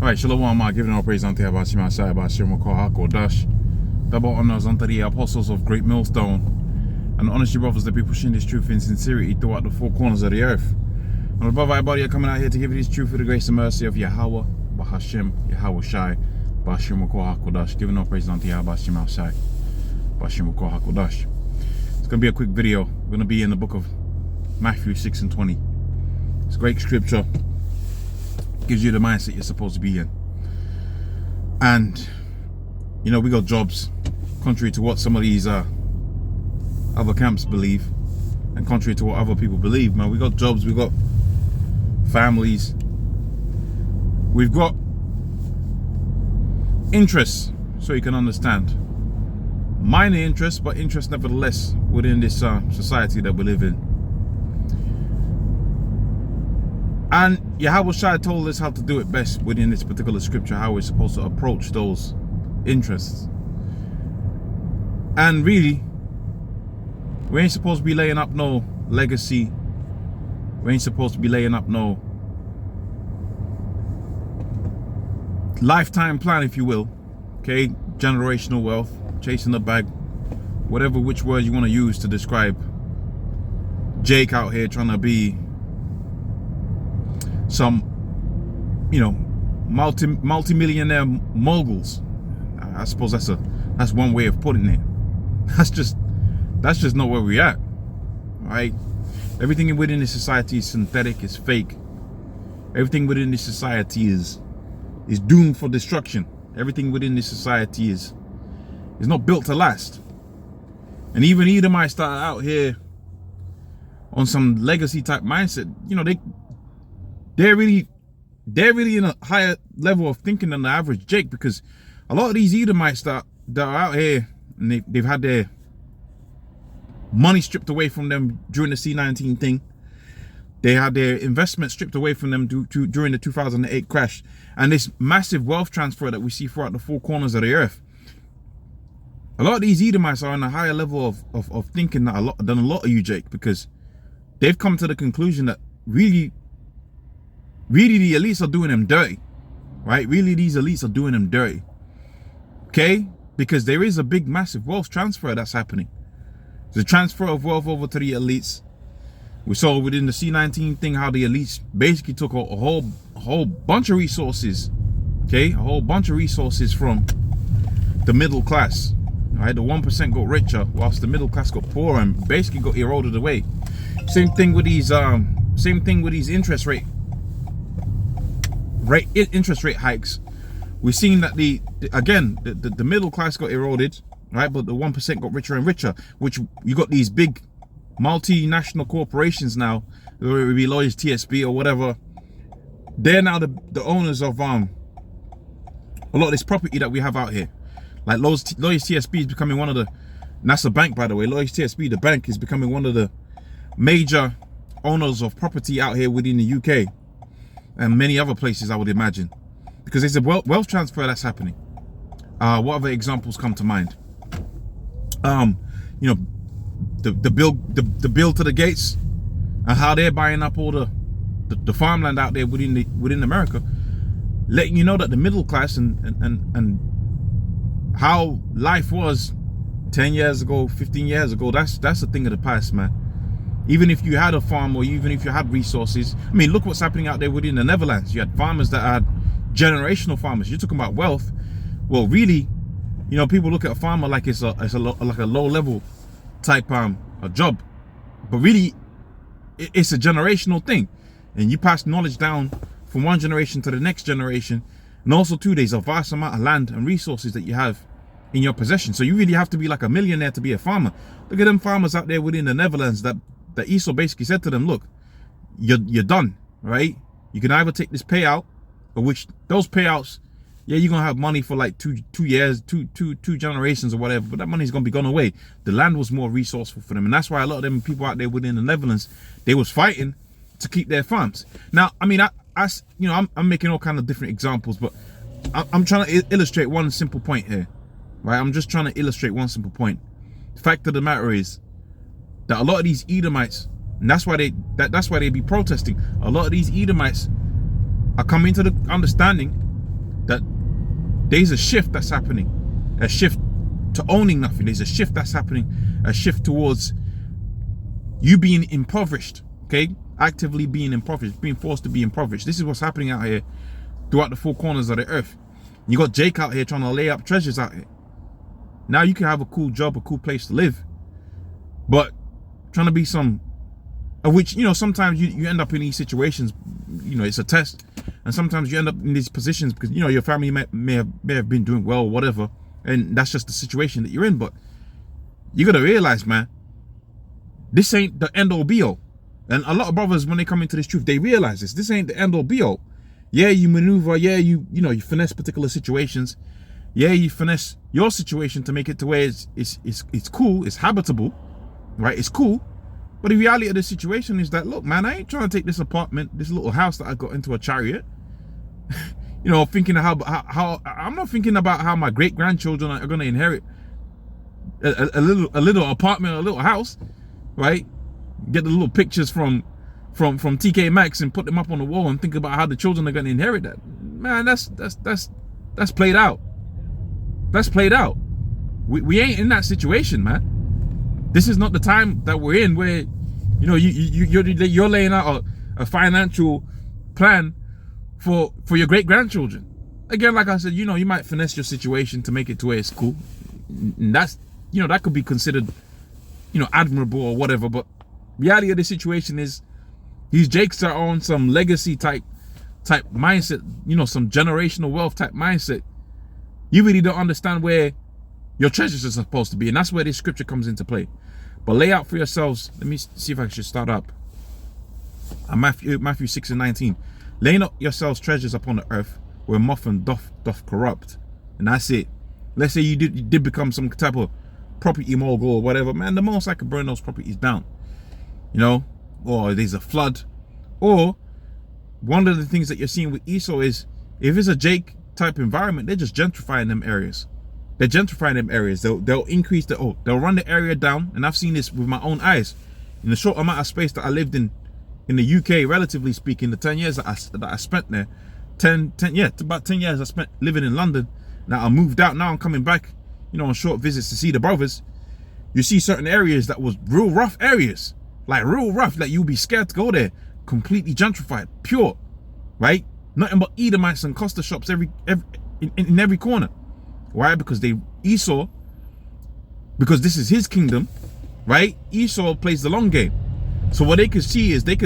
Alright, Shalom, giving all praise unto Yahweh Shai Bashir Makor HaKodash. Double honors unto the apostles of Great Millstone, and honest you brothers that be pushing this truth in sincerity throughout the four corners of the earth. And above everybody are coming out here to give you this truth for the grace and mercy of Yahweh, Bahashim, Yahweh Shai, Bashir Makor HaKodash. Giving all praise unto Yahweh Shai Bashir Makor HaKodash. It's going to be a quick video. We're going to be in the book of Matthew 6 and 20. It's great scripture. Gives you the mindset you're supposed to be in. And you know, we got jobs, contrary to what some of these other camps believe, and contrary to what other people believe, man. We got jobs, we got families, we've got interests, so you can understand. Minor interests, but interests nevertheless within this society that we live in. And Yahweh Shai told us how to do it best within this particular scripture, how we're supposed to approach those interests. And really, we ain't supposed to be laying up no legacy. We ain't supposed to be laying up no lifetime plan, if you will. Okay, generational wealth, chasing the bag, whatever which word you want to use to describe Jake out here trying to be some, you know, multi-millionaire moguls. I suppose that's one way of putting it. That's just not where we're at, right? Everything within this society is synthetic, is fake. Everything within this society is doomed for destruction. Everything within this society is not built to last. And even Edomites start out here on some legacy type mindset. You know, they're really in a higher level of thinking than the average Jake, because a lot of these Edomites that are out here, and they've had their money stripped away from them during the C-19 thing. They had their investment stripped away from them during the 2008 crash. And this massive wealth transfer that we see throughout the four corners of the earth. A lot of these Edomites are on a higher level of thinking than a lot of you, Jake, because they've come to the conclusion that really the elites are doing them dirty, right? Really, these elites are doing them dirty. Okay? Because there is a big, massive wealth transfer that's happening. The transfer of wealth over to the elites. We saw within the C-19 thing how the elites basically took a whole bunch of resources. Okay? A whole bunch of resources from the middle class. Right? The 1% got richer whilst the middle class got poorer and basically got eroded away. Same thing with these interest rate hikes. We've seen that the middle class got eroded, right? But the 1% got richer and richer, which you got these big multinational corporations now, whether it be Lloyds TSB or whatever. They're now the owners of a lot of this property that we have out here. Like Lloyds TSB is becoming one of the, and that's a bank, by the way. Lloyds TSB, the bank, is becoming one of the major owners of property out here within the UK and many other places, I would imagine. Because there's a wealth transfer that's happening. What other examples come to mind? You know, the bill to the gates, and how they're buying up all the farmland out there within America, letting you know that the middle class and how life was 10 years ago, 15 years ago, that's a thing of the past, man. Even if you had a farm, or even if you had resources, I mean, look what's happening out there within the Netherlands. You had farmers that had generational farmers. You're talking about wealth. Well, really, you know, people look at a farmer like it's like a low level type a job, but really it's a generational thing, and you pass knowledge down from one generation to the next generation. And also too, there's a vast amount of land and resources that you have in your possession, so you really have to be like a millionaire to be a farmer. Look at them farmers out there within the Netherlands that Esau basically said to them, look, you're done, right? You can either take this payout, or which those payouts, yeah, you're gonna have money for like two years, two generations or whatever, but that money's gonna be gone away. The land was more resourceful for them, and that's why a lot of them people out there within the Netherlands, they was fighting to keep their farms. Now, I mean, you know, I'm making all kind of different examples, but I'm trying to illustrate one simple point here, right? I'm just trying to illustrate one simple point. The fact of the matter is that a lot of these Edomites And that's why that's why they be protesting. A lot of these Edomites are coming to the understanding that there's a shift that's happening, a shift to owning nothing. There's a shift that's happening, a shift towards you being impoverished, okay? Actively being impoverished, being forced to be impoverished. This is what's happening out here throughout the four corners of the earth. You got Jake out here trying to lay up treasures out here. Now you can have a cool job, a cool place to live, but trying to be some, of which, you know, sometimes you end up in these situations, you know, it's a test, and sometimes you end up in these positions because, you know, your family may have been doing well or whatever, and that's just the situation that you're in. But you gotta realize, man, this ain't the end all be all. And a lot of brothers, when they come into this truth, they realize this ain't the end all be all. Yeah, you maneuver, yeah, you finesse particular situations, yeah, you finesse your situation to make it to where it's cool, it's habitable, right? It's cool. But the reality of the situation is that, look, man, I ain't trying to take this apartment, this little house that I got into a chariot. You know, thinking how I'm not thinking about how my great grandchildren are going to inherit a little apartment, a little house, right? Get the little pictures from TK Maxx and put them up on the wall and think about how the children are going to inherit that. Man, that's played out. That's played out. We ain't in that situation, man. This is not the time that we're in where, you know, you're laying out a financial plan for your great grandchildren. Again, like I said, you know, you might finesse your situation to make it to where it's cool. And that's, you know, that could be considered, you know, admirable or whatever. But reality of the situation is, these Jakes are on some legacy type mindset, you know, some generational wealth type mindset. You really don't understand where your treasures are supposed to be, and that's where this scripture comes into play. But lay out for yourselves. Let me see if I should start up. Matthew 6:19. Laying up yourselves treasures upon the earth, where moth and doth corrupt. And that's it. Let's say you did become some type of property mogul or whatever, man. The most I could burn those properties down, you know, or there's a flood. Or one of the things that you're seeing with Esau is, if it's a Jake type environment, they're just gentrifying them areas. They're gentrifying them areas. They'll increase they'll run the area down. And I've seen this with my own eyes. In the short amount of space that I lived in the UK, relatively speaking, the 10 years that I spent there, about 10 years I spent living in London. Now I moved out, now I'm coming back, you know, on short visits to see the brothers. You see certain areas that was real rough areas, like real rough, like you'll be scared to go there. Completely gentrified, pure, right? Nothing but Edomites and Costa shops in every corner. Why? Because Esau, because this is his kingdom, right? Esau plays the long game. So what they could see is they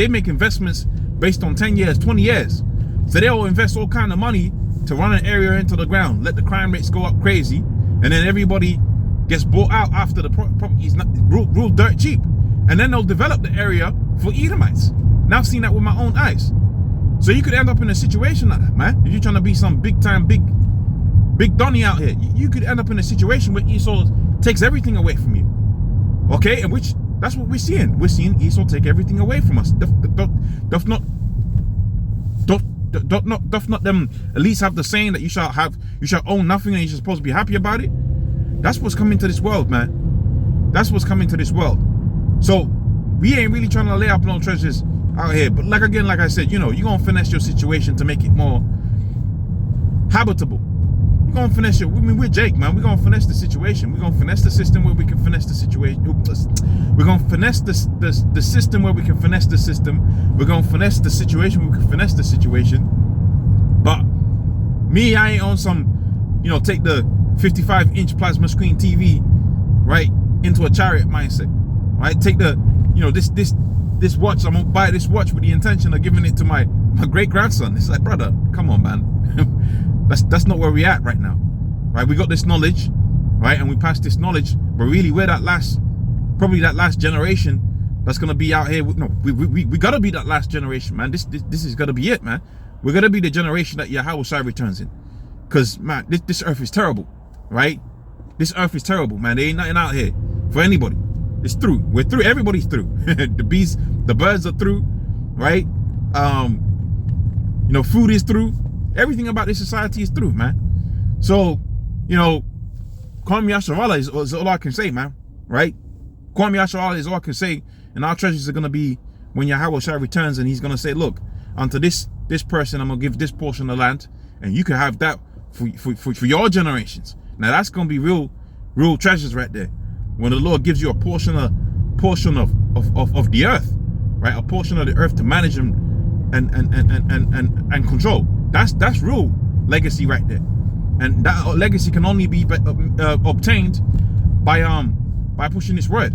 make investments based on 10 years, 20 years. So they'll invest all kind of money to run an area into the ground, let the crime rates go up crazy, and then everybody gets bought out after the property's real dirt cheap. And then they'll develop the area for Edomites. Now I've seen that with my own eyes. So you could end up in a situation like that, man. If you're trying to be some big Donnie out here, you could end up in a situation where Esau takes everything away from you. Okay, and which that's what we're seeing. We're seeing Esau take everything away from us. Doth not them at least have the saying that you shall own nothing and you're supposed to be happy about it? That's what's coming to this world, man. That's what's coming to this world. So we ain't really trying to lay up no treasures out here. But like I said, you know, you're gonna finesse your situation to make it more habitable. We're gonna finesse it. I mean, we're Jake, man. We're gonna finesse the situation. We're gonna finesse the system where we can finesse the situation. We're gonna finesse the system where we can finesse the system. We're gonna finesse the situation where we can finesse the situation. But me, I ain't on some, you know, take the 55-inch plasma screen TV, right, into a chariot mindset. Right? Take the, you know, this watch. I'm gonna buy this watch with the intention of giving it to my great grandson. It's like, brother, come on, man. that's not where we're at right now. Right? We got this knowledge, right? And we passed this knowledge, but really we're probably that last generation that's gonna be out here. No, we gotta be that last generation, man. This is gotta be it, man. We're gonna be the generation that Yahweh Shai returns in. Cause man, this earth is terrible, right? This earth is terrible, man. There ain't nothing out here for anybody. It's through. We're through. Everybody's through. The bees, the birds are through, right? You know, food is through. Everything about this society is through, man. So, you know, Kwame Yasharallah is all I can say, man. Right? Kwame Yashua is all I can say. And our treasures are going to be when Yahweh Shai returns, and he's going to say, look, unto this person, I'm going to give this portion of land, and you can have that for your generations. Now that's going to be real treasures right there. When the Lord gives you a portion of the earth, right? A portion of the earth to manage and control. That's real legacy right there. And that legacy can only be obtained by pushing this word.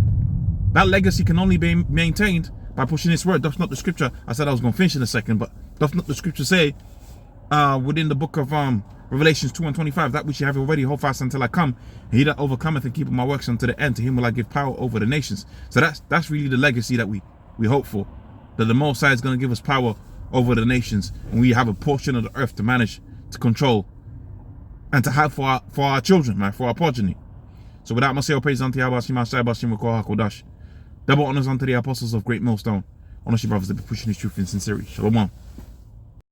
That legacy can only be maintained by pushing this word. Doth not the scripture, I said I was going to finish in a second, but doth not the scripture say within the book of Revelations 2:25, that which you have already, hold fast until I come, and he that overcometh and keepeth my works unto the end, to him will I give power over the nations. So that's really the legacy that we hope for, that the Most High is going to give us power over the nations, and we have a portion of the earth to manage, to control, and to have for our children, man, for our progeny. So without my say, praise unto Yahweh, Shema, Hakodash. Double honors unto the apostles of Great Millstone. Honor you brothers that be pushing this truth in sincerity. Shalom.